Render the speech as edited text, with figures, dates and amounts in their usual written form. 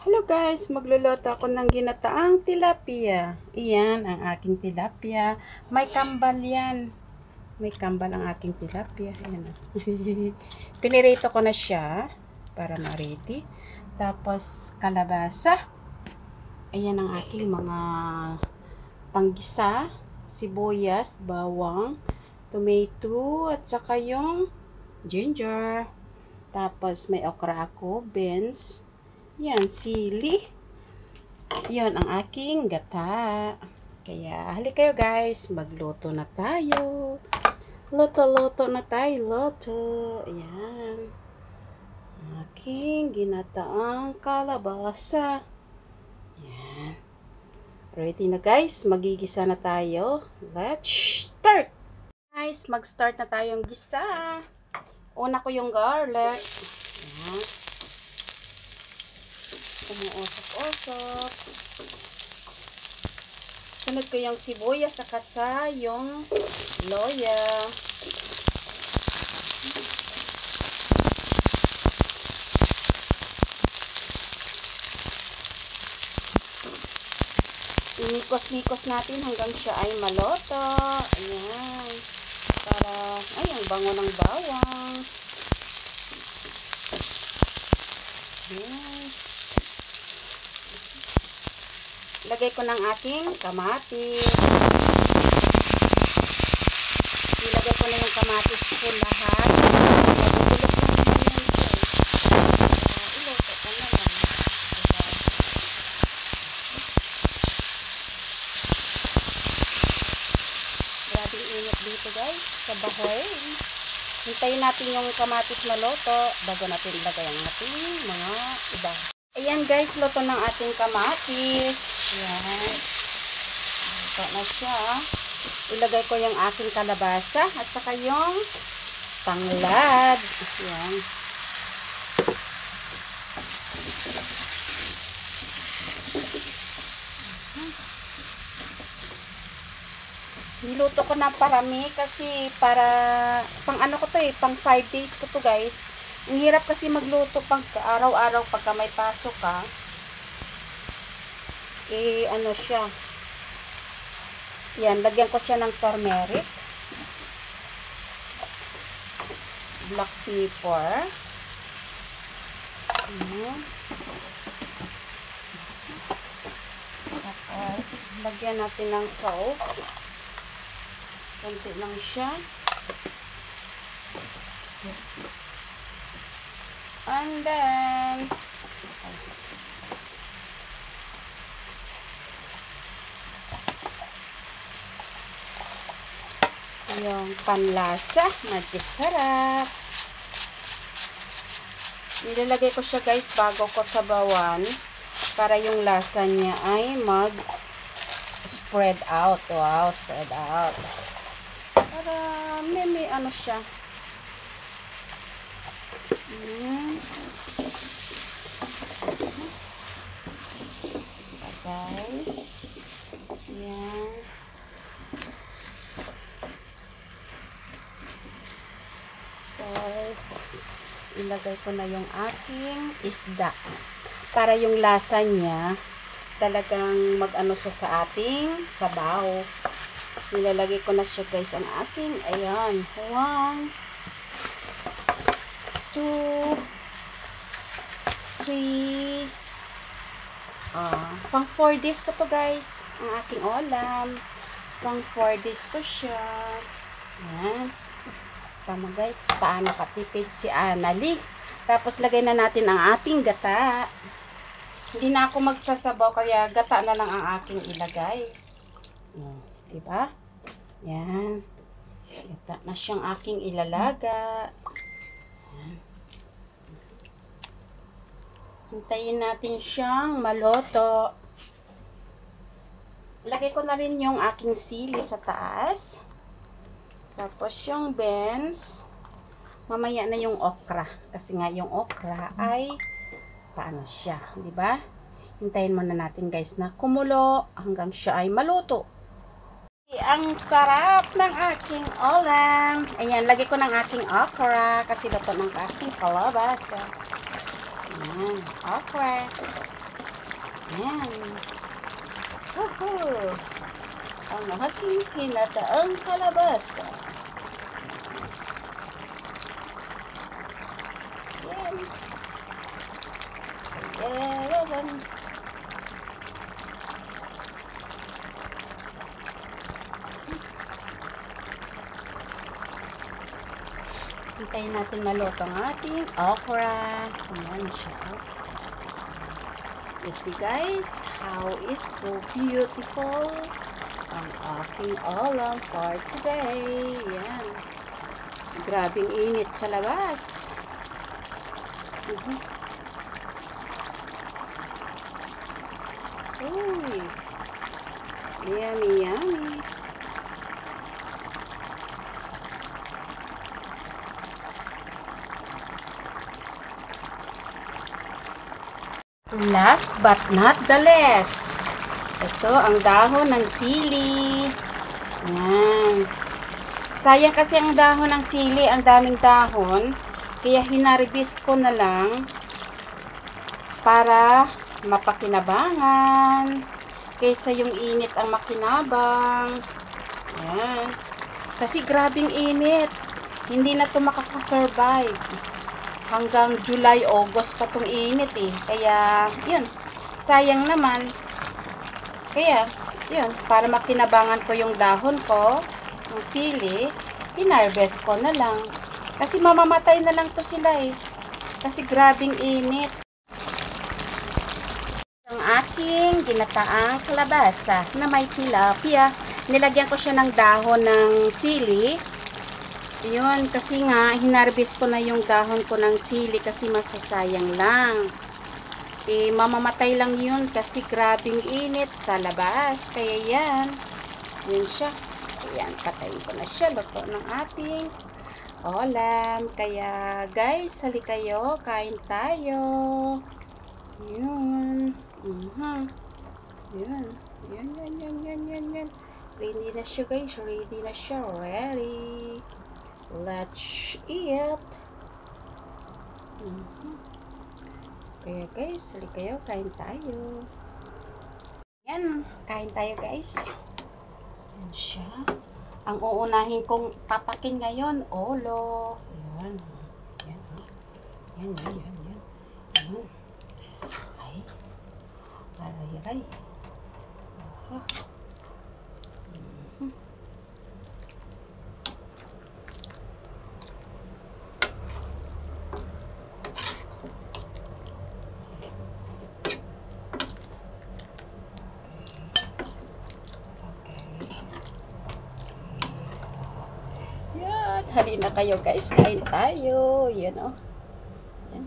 Hello guys, magluluto ako ng ginataang tilapia. Iyan ang aking tilapia. May kambal yan. May kambal ang aking tilapia. Ayan. Pinirito ko na siya para ma-ready. Tapos kalabasa. Ayan ang aking mga panggisa. Sibuyas, bawang, tomato, at saka yung ginger. Tapos may okra ako, beans. Yan, sili. Yan ang aking gata. Kaya, halik kayo guys. Magluto na tayo. Luto-luto na tayo. Luto. Ayan. Aking ginataang kalabasa. Yan. Ready na guys. Magigisa na tayo. Let's start. Guys, mag-start na tayong gisa. Una ko yung garlic. Ayan. Umuusok-usok. Sunod ko yung sibuyas at sa yung loya. Inikos-nikos natin hanggang siya ay maloto. Ayan. Para, ay, ang bango ng bawang. Ayan. Lagay ko ng aking kamatis. Ilagay ko na yung kamatis ko lahat. Iluto ko na lang. Grabe init dito guys. Sa bahay. Hintayin natin yung kamatis maluto bago natin ilagay ang ating mga iba. Ayan guys, luto ng ating kamatis. Ayan. Ito na siya. Ilagay ko yung aking kalabasa at saka yung tanglad. Ayan. Niluto ko na parami kasi para pang ano ko to pang 5 days ko to guys. Ang hirap kasi magluto pang araw-araw pagka may pasok ka. Ano siya. Yan, lagyan ko siya ng turmeric. Black pepper. Tapos, lagyan natin ng salt. Konti lang siya. And then, yung panlasa, magic sarap. Nilalagay ko siya guys bago ko sabawan para yung lasa niya ay mag-spread out. Wow, spread out. Para may ano siya. Guys. Yan. Tapos, ilagay ko na yung aking isda. Para yung lasa niya, talagang mag-ano siya sa ating sabaw. Nilalagay ko na siya guys ang aking, ayan, 1, 2, 3, pang 4 days ko to guys, ang aking ulam. Pang 4 days ko siya. Ayan. Tama guys, paano katipid si Annalie. Tapos lagay na natin ang ating gata. Hindi na ako magsasabaw kaya gata na lang ang aking ilagay. Diba? Yan. Gata na siyang aking ilalaga. Yan. Hintayin natin siyang maloto. Lagay ko na rin yung aking sili sa taas. Tapos yung beans. Mamaya na yung okra. Kasi nga yung okra ay paano siya. Diba? Hintayin muna natin guys na kumulo hanggang siya ay maluto. Ang sarap ng aking ulam. Ayan, lagay ko ng aking okra kasi luto ng aking kalabasa. Ayan, okra. Yan. Hoho! Ang aking kinataang kalabasa. Yan. Yan. Hintayin natin maluto ang ating okra. Ayan siya. You see guys, how is so beautiful ang aking ulam for today. Yan. Grabing init sa labas. Uy. Yummy, yummy. Last but not the least, ito ang dahon ng sili. Yan. Sayang kasi ang dahon ng sili, ang daming dahon. Kaya hinarvest ko na lang para mapakinabangan. Kaysa yung init ang makinabang. Yan. Kasi grabing init. Hindi na ito makakasurvive. Hanggang July, August pa itong init eh. Kaya, yun. Sayang naman. Kaya, yun. Para makinabangan ko yung dahon ko, yung sili, hinarvest ko na lang. Kasi mamamatay na lang to sila eh. Kasi grabing init. Ang aking ginataang kalabasa na may tilapia. Nilagyan ko siya ng dahon ng sili. Yun, kasi nga, hinarvest ko na yung dahon ko ng sili kasi masasayang lang. Eh, mamamatay lang yun kasi grabing init sa labas. Kaya yan. Yun siya. Ayan, patayin ko na siya. Luto ng ating ulam. Kaya, guys, hali kayo. Kain tayo. Yun. Yun. Yan. Ready na siya, guys. Ready na siya. Ready. Let's eat. Kaya guys, hali kayo, kain tayo. Yan, kain tayo guys. Yan siya. Ang uunahin kong papakin ngayon, ulo. Yan. Yan. Ay. Aray. Hali na kayo guys, kain tayo. Yan o. Yan.